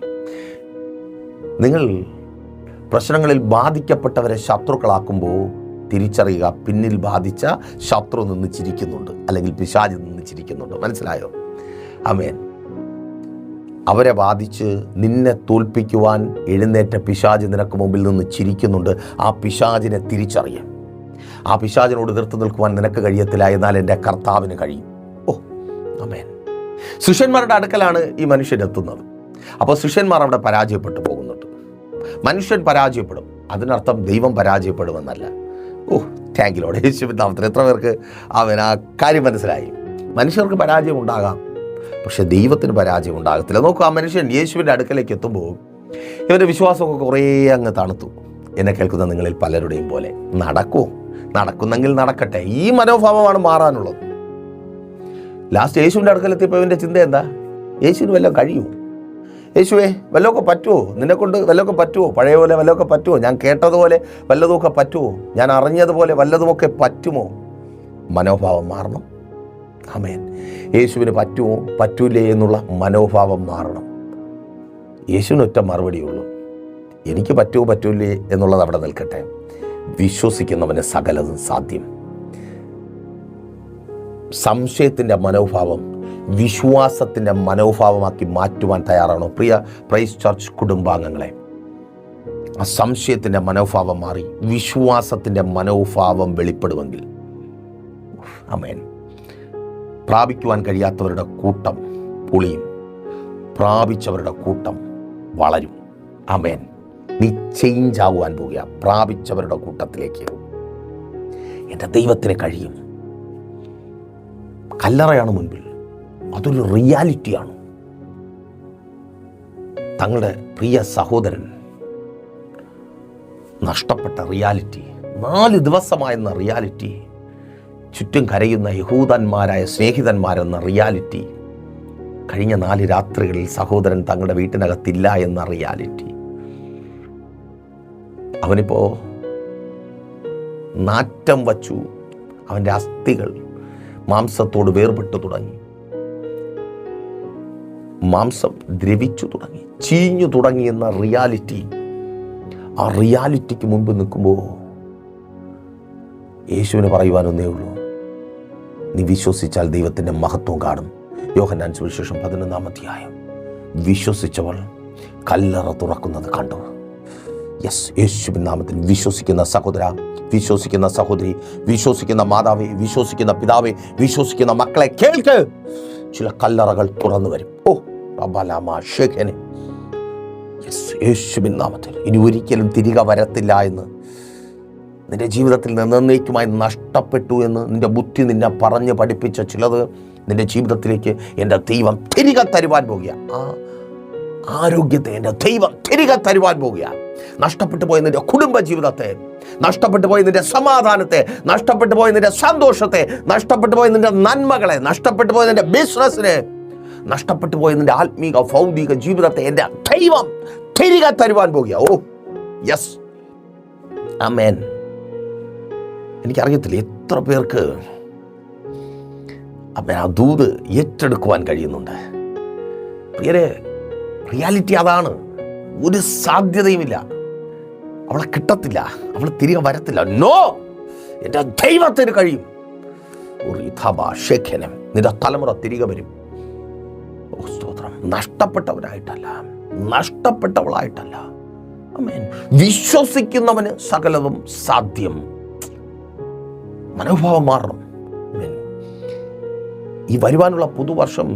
നിങ്ങൾ പ്രശ്നങ്ങളിൽ ബാധിക്കപ്പെട്ടവരെ ശത്രുക്കളാക്കുമ്പോൾ തിരിച്ചറിയുക, പിന്നിൽ ബാധിച്ച ശത്രു നിന്ന് ചിരിക്കുന്നുണ്ട്, അല്ലെങ്കിൽ പിശാച് നിന്ന് ചിരിക്കുന്നുണ്ട്. മനസ്സിലായോ? ആമേൻ. അവരെ ബാധിച്ച് നിന്നെ തോൽപ്പിക്കുവാൻ എഴുന്നേറ്റ പിശാച് നിനക്ക് മുമ്പിൽ നിന്ന് ചിരിക്കുന്നുണ്ട്. ആ പിശാചിനെ തിരിച്ചറിയാം. ആ പിശാചിനോട് എതിർത്ത് നിൽക്കുവാൻ നിനക്ക് കഴിയത്തില്ല, എന്നാൽ എൻ്റെ കർത്താവിന് കഴിയും. ആമേൻ. ശിഷ്യന്മാരുടെ അടുക്കലാണ് ഈ മനുഷ്യൻ എത്തുന്നത്. അപ്പോൾ ശിഷ്യന്മാർ അവിടെ പരാജയപ്പെട്ടു പോകുന്നുണ്ട്. മനുഷ്യൻ പരാജയപ്പെടും, അതിനർത്ഥം ദൈവം പരാജയപ്പെടുമെന്നല്ല. Thank you Lord. യേശുവിൻ നാമത്തിൽ എത്ര പേർക്ക് ആ കാര്യം മനസ്സിലായി? മനുഷ്യർക്ക് പരാജയം ഉണ്ടാകാം, പക്ഷെ ദൈവത്തിന് പരാജയം ഉണ്ടാകത്തില്ല. നോക്കൂ, ആ മനുഷ്യൻ യേശുവിൻ്റെ അടുക്കലേക്ക് എത്തുമ്പോൾ ഇവൻ്റെ വിശ്വാസമൊക്കെ കുറേ അങ്ങ് തണുത്തു. എന്നെ കേൾക്കുന്ന നിങ്ങളിൽ പലരുടെയും പോലെ. നടക്കുന്നെങ്കിൽ നടക്കട്ടെ, ഈ മനോഭാവമാണ് മാറാനുള്ളത്. ലാസ്റ്റ് യേശുവിൻ്റെ അടുക്കലെത്തിയപ്പോൾ ഇവൻ്റെ ചിന്ത എന്താ? യേശുവിന് വല്ലതും കഴിയുമോ? യേശുവേ, വല്ലതൊക്കെ പറ്റുമോ? നിന്നെക്കൊണ്ട് വല്ലതൊക്കെ പറ്റുമോ? പഴയ പോലെ വല്ലതൊക്കെ പറ്റുമോ? ഞാൻ കേട്ടതുപോലെ വല്ലതുമൊക്കെ പറ്റുമോ? ഞാൻ അറിഞ്ഞതുപോലെ വല്ലതുമൊക്കെ പറ്റുമോ? മനോഭാവം മാറണം. ആമേൻ. യേശുവിന് പറ്റുമോ പറ്റൂലേ എന്നുള്ള മനോഭാവം മാറണം. യേശുവിനൊറ്റ മറുപടിയുള്ളൂ, എനിക്ക് പറ്റുമോ പറ്റൂലേ എന്നുള്ളത് അവിടെ നിൽക്കട്ടെ. വിശ്വസിക്കുന്നവന് സകലതും സാധ്യം. സംശയത്തിൻ്റെ മനോഭാവം വിശ്വാസത്തിൻ്റെ മനോഭാവമാക്കി മാറ്റുവാൻ തയ്യാറാണോ? പ്രിയ പ്രൈസ് ചർച്ച് കുടുംബാംഗങ്ങളെ, ആ സംശയത്തിൻ്റെ മനോഭാവം മാറി വിശ്വാസത്തിൻ്റെ മനോഭാവം വെളിപ്പെടുമെങ്കിൽ, ആമേൻ, പ്രാപിക്കുവാൻ കഴിയാത്തവരുടെ കൂട്ടം പൊളിയും, പ്രാപിച്ചവരുടെ കൂട്ടം വളരും. ആമേൻ. നീ ചേഞ്ച് ആകുവാൻ പോവുക. പ്രാപിച്ചവരുടെ കൂട്ടത്തിലേക്ക് എൻ്റെ ദൈവത്തിന് കഴിയും. കല്ലറയാണ് മുൻപിൽ, അതൊരു റിയാലിറ്റിയാണ്. തങ്ങളുടെ പ്രിയ സഹോദരൻ നഷ്ടപ്പെട്ട റിയാലിറ്റി, 4 ദിവസമായെന്ന റിയാലിറ്റി, ചുറ്റും കരയുന്ന യഹൂദന്മാരായ സ്നേഹിതന്മാരെന്ന റിയാലിറ്റി, കഴിഞ്ഞ 4 രാത്രികളിൽ സഹോദരൻ തങ്ങളുടെ വീട്ടിനകത്തില്ല എന്ന റിയാലിറ്റി. അവനിപ്പോൾ നാറ്റം വച്ചു, അവൻ്റെ അസ്ഥികൾ മാംസത്തോട് വേർപെട്ടു തുടങ്ങി, മാംസം ദ്രവിച്ചു തുടങ്ങി, ചീഞ്ഞു തുടങ്ങി എന്ന റിയാലിറ്റി. ആ റിയാലിറ്റിക്ക് മുൻപ് നിൽക്കുമ്പോൾ യേശുവിന് പറയുവാനൊന്നേ ഉള്ളൂ, നീ വിശ്വസിച്ചാൽ ദൈവത്തിൻ്റെ മഹത്വം കാണും. യോഹന്നാൻ സുവിശേഷം 11-ാം അധ്യായം. വിശ്വസിച്ചവൾ കല്ലറ തുറക്കുന്നത് കണ്ടു. യേശുവിൻ നാമത്തിൽ വിശ്വസിക്കുന്ന സഹോദര, വിശ്വസിക്കുന്ന സഹോദരി, വിശ്വസിക്കുന്ന മാതാവേ, വിശ്വസിക്കുന്ന പിതാവേ, വിശ്വസിക്കുന്ന മക്കളെ കേൾക്ക്. ചില കല്ലറകൾ തുറന്നു വരും. യേശുവിൻ നാമത്തിൽ ഇനി ഒരിക്കലും തിരികെ വരത്തില്ല എന്ന്, നിന്റെ ജീവിതത്തിൽ എന്നേക്കുമായി നഷ്ടപ്പെട്ടു എന്ന് നിന്റെ ബുദ്ധി നിന്നെ പറഞ്ഞ് പഠിപ്പിച്ച ചിലത് നിന്റെ ജീവിതത്തിലേക്ക് എൻ്റെ ദൈവം തിരികെ തരുവാൻ പോകുക. ആ ആരോഗ്യത്തെ എൻ്റെ ദൈവം തിരികെ തരുവാൻ പോകുക. നഷ്ടപ്പെട്ടു പോയ നിന്റെ കുടുംബ ജീവിതത്തെ, നഷ്ടപ്പെട്ടു പോയ നിന്റെ സമാധാനത്തെ, നഷ്ടപ്പെട്ടു പോയ നിന്റെ സന്തോഷത്തെ, നഷ്ടപ്പെട്ടു പോയ നിന്റെ നന്മകളെ, നഷ്ടപ്പെട്ടു പോയ നിന്റെ ബിസിനസ്സിനെ, നഷ്ടപ്പെട്ടു പോയ നിന്റെ ആത്മീക ഭൗതിക ജീവിതത്തെ എൻ്റെ ദൈവം തിരികെ തരുവാൻ പോകുക. ആമേൻ. എനിക്കറിയത്തില്ല എത്ര പേർക്ക് ആ ദൂത് ഏറ്റെടുക്കുവാൻ കഴിയുന്നുണ്ട്. പ്രിയരെ, റിയാലിറ്റി അതാണ്. ഒരു സാധ്യതയുമില്ല, അവളെ കിട്ടത്തില്ല, അവൾ തിരികെ വരത്തില്ല. നോ, എൻ്റെ ദൈവത്തിന് കഴിയും. നിന്റെ തലമുറ തിരികെ വരും. സ്തോത്രം. നഷ്ടപ്പെട്ടവരായിട്ടല്ല, നഷ്ടപ്പെട്ടവളായിട്ടല്ല. ആമേൻ. വിശ്വസിക്കുന്നവന് സകലതും സാധ്യം. മനോഭാവം മാറണം. ഈ വരുവാനുള്ള പുതുവർഷം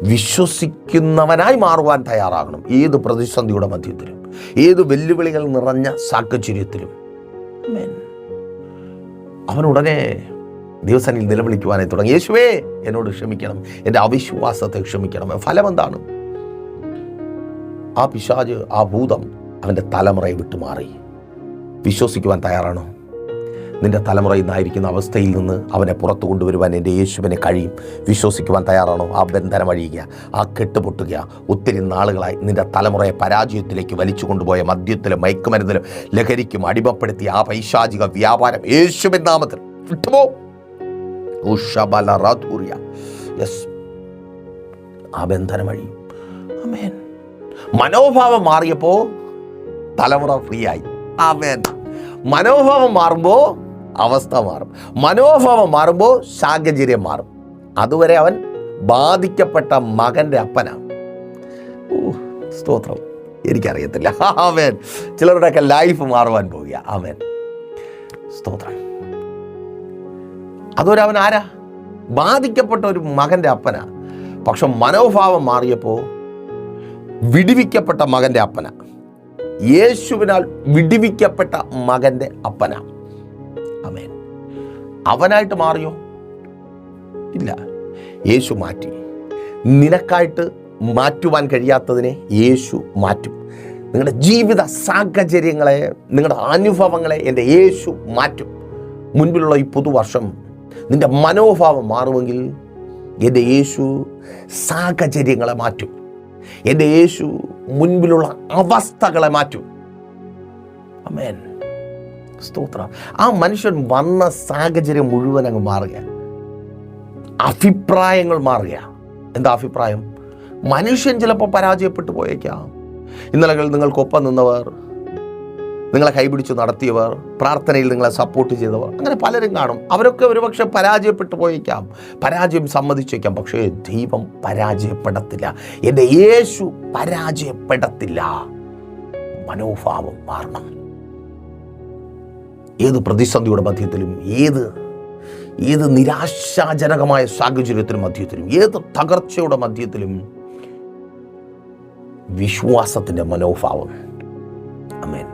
വിശ്വസിക്കുന്നവനായി മാറുവാൻ തയ്യാറാകണം. ഏത് പ്രതിസന്ധിയുടെ മധ്യത്തിലും, ഏത് വെല്ലുവിളികൾ നിറഞ്ഞ സാഹചര്യത്തിലും. അവനുടനെ ദൈവസന്നിധിയിൽ നിലവിളിക്കുവാനായി തുടങ്ങി. യേശുവേ, എന്നോട് ക്ഷമിക്കണം, എൻ്റെ അവിശ്വാസത്തെ ക്ഷമിക്കണം. ഫലം എന്താണ്? ആ പിശാച്, ആ ഭൂതം അവൻ്റെ തലമുറയെ വിട്ടുമാറി. വിശ്വസിക്കുവാൻ തയ്യാറാണോ? നിന്റെ തലമുറയിൽ നിന്നായിരിക്കുന്ന അവസ്ഥയിൽ നിന്ന് അവനെ പുറത്തു കൊണ്ടുവരുവാൻ എൻ്റെ യേശുവിനെ കഴിയും. വിശ്വസിക്കുവാൻ തയ്യാറാണോ? ആ ബന്ധനം അഴിയുക, ആ കെട്ടുപൊട്ടുക. ഒത്തിരി നാളുകളായി നിന്റെ തലമുറയെ പരാജയത്തിലേക്ക് വലിച്ചു കൊണ്ടുപോയ മദ്യത്തിലും മയക്കുമരുന്നിലും ലഹരിക്കും അടിമപ്പെടുത്തിയ ആ പൈശാചിക വ്യാപാരം യേശുവിൻ നാമത്തിൽ വിട്ടുപോ. ആ ബന്ധനം അഴിയും. ആമേൻ. മനോഭാവം മാറിയപ്പോൾ തലമുറ ഫ്രീ ആയി. ആമേൻ. മനോഭാവം മാറുമ്പോൾ അവസ്ഥ മാറും. മനോഭാവം മാറുമ്പോൾ സാഹചര്യം മാറും. അതുവരെ അവൻ ബാധിക്കപ്പെട്ട മകൻ്റെ അപ്പനാണ്. സ്തോത്രം. എനിക്കറിയത്തില്ല. ആമേൻ. ചിലരുടെയൊക്കെ ലൈഫ് മാറുവാൻ പോവുക. ആമേൻ. സ്തോത്രം. അതുവരെ അവൻ ആരാ? ബാധിക്കപ്പെട്ട ഒരു മകൻ്റെ അപ്പനാ. പക്ഷെ മനോഭാവം മാറിയപ്പോൾ വിടുവിക്കപ്പെട്ട മകൻ്റെ അപ്പന. യേശുവിനാൽ വിടുവിക്കപ്പെട്ട മകൻ്റെ അപ്പന. ആമേൻ. അവനായിട്ട് മാറിയോ? ഇല്ല. യേശു മാറ്റി. നിനക്കായിട്ട് മാറ്റുവാൻ കഴിയാത്തതിനെ യേശു മാറ്റും. നിങ്ങളുടെ ജീവിത സാഹചര്യങ്ങളെ, നിങ്ങളുടെ അനുഭവങ്ങളെ എൻ്റെ യേശു മാറ്റും. മുൻപിലുള്ള ഈ പുതുവർഷം നിൻ്റെ മനോഭാവം മാറുമെങ്കിൽ എൻ്റെ യേശു സാഹചര്യങ്ങളെ മാറ്റും. എൻ്റെ യേശു മുൻപിലുള്ള അവസ്ഥകളെ മാറ്റും. ആമേൻ. സ്തോത്രം. ആ മനുഷ്യൻ വന്ന സാഹചര്യം മുഴുവൻ അങ്ങ് മാറുക. അഭിപ്രായങ്ങൾ മാറുക. എന്താ അഭിപ്രായം? മനുഷ്യൻ ചിലപ്പോൾ പരാജയപ്പെട്ടു പോയേക്കാം. ഇന്നലകൾ നിങ്ങൾക്കൊപ്പം നിന്നവർ, നിങ്ങളെ കൈപിടിച്ച് നടത്തിയവർ, പ്രാർത്ഥനയിൽ നിങ്ങളെ സപ്പോർട്ട് ചെയ്തവർ, അങ്ങനെ പലരും കാണും. അവരൊക്കെ ഒരുപക്ഷെ പരാജയപ്പെട്ടു പോയേക്കാം, പരാജയം സമ്മതിച്ചേക്കാം. പക്ഷേ ദൈവം പരാജയപ്പെടത്തില്ല. എൻ്റെ യേശു പരാജയപ്പെടത്തില്ല. മനോഭാവം മാറണം. ഏത് പ്രതിസന്ധിയുടെ മധ്യത്തിലും, ഏത് നിരാശാജനകമായ സാഹചര്യത്തിനും മധ്യത്തിലും, ഏത് തകർച്ചയുടെ മധ്യത്തിലും വിശ്വാസത്തിൻ്റെ മനോഭാവം. ആമേൻ.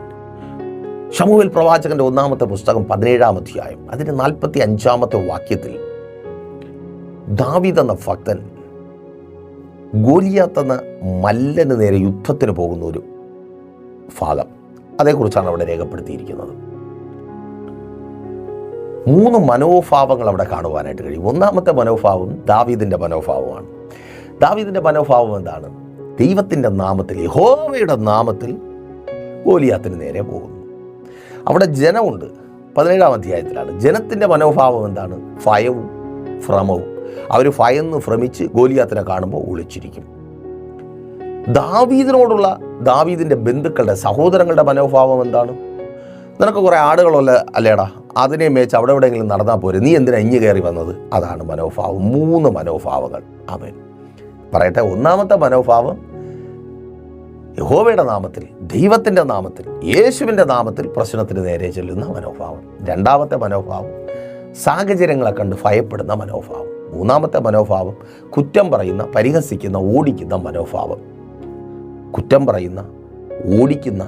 ശമൂവേൽ പ്രവാചകന്റെ 1-ാമത്തെ പുസ്തകം 17-ാം അധ്യായം അതിൻ്റെ 45-ാമത്തെ വാക്യത്തിൽ ദാവീദ് എന്ന ഭക്തൻ ഗോലിയാത്ത് എന്ന മല്ലന് നേരെ യുദ്ധത്തിന് പോകുന്ന ഒരു ഭാഗം, അതേക്കുറിച്ചാണ് അവിടെ രേഖപ്പെടുത്തിയിരിക്കുന്നത്. 3 മനോഭാവങ്ങൾ അവിടെ കാണുവാനായിട്ട് കഴിയും. 1-ാമത്തെ മനോഭാവം ദാവീദിൻ്റെ മനോഭാവമാണ്. ദാവീദിൻ്റെ മനോഭാവം എന്താണ്? ദൈവത്തിൻ്റെ നാമത്തിൽ, യഹോവയുടെ നാമത്തിൽ ഗോലിയാത്തിന് നേരെ പോകുന്നു. അവിടെ ജനമുണ്ട്. 17-ാം അധ്യായത്തിലാണ്. ജനത്തിൻ്റെ മനോഭാവം എന്താണ്? ഭയവും ഭ്രമവും. അവർ ഭയന്ന് ഭ്രമിച്ച് ഗോലിയാത്തിനെ കാണുമ്പോൾ ഒളിച്ചിരിക്കും. ദാവീദിൻ്റെ ബന്ധുക്കളുടെ, സഹോദരങ്ങളുടെ മനോഭാവം എന്താണ്? നിനക്ക് കുറേ ആടുകളുള്ള അല്ലേടാ, അതിനെ മേച്ച് അവിടെ എവിടെയെങ്കിലും നടന്നാൽ പോരെ, നീ എന്തിനാ ഇഞ്ഞു കയറി വന്നത്? അതാണ് മനോഭാവം. 3 മനോഭാവങ്ങൾ. ആമേൻ. പറയട്ടെ. 1-ാമത്തെ മനോഭാവം യഹോവയുടെ നാമത്തിൽ, ദൈവത്തിൻ്റെ നാമത്തിൽ, യേശുവിൻ്റെ നാമത്തിൽ പ്രശ്നത്തിന് നേരെ ചെല്ലുന്ന മനോഭാവം. 2-ാമത്തെ മനോഭാവം സാഹചര്യങ്ങളെ കണ്ട് ഭയപ്പെടുന്ന മനോഭാവം. 3-ാമത്തെ മനോഭാവം കുറ്റം പറയുന്ന, പരിഹസിക്കുന്ന, ഓടിക്കുന്ന മനോഭാവം. കുറ്റം പറയുന്ന, ഓടിക്കുന്ന,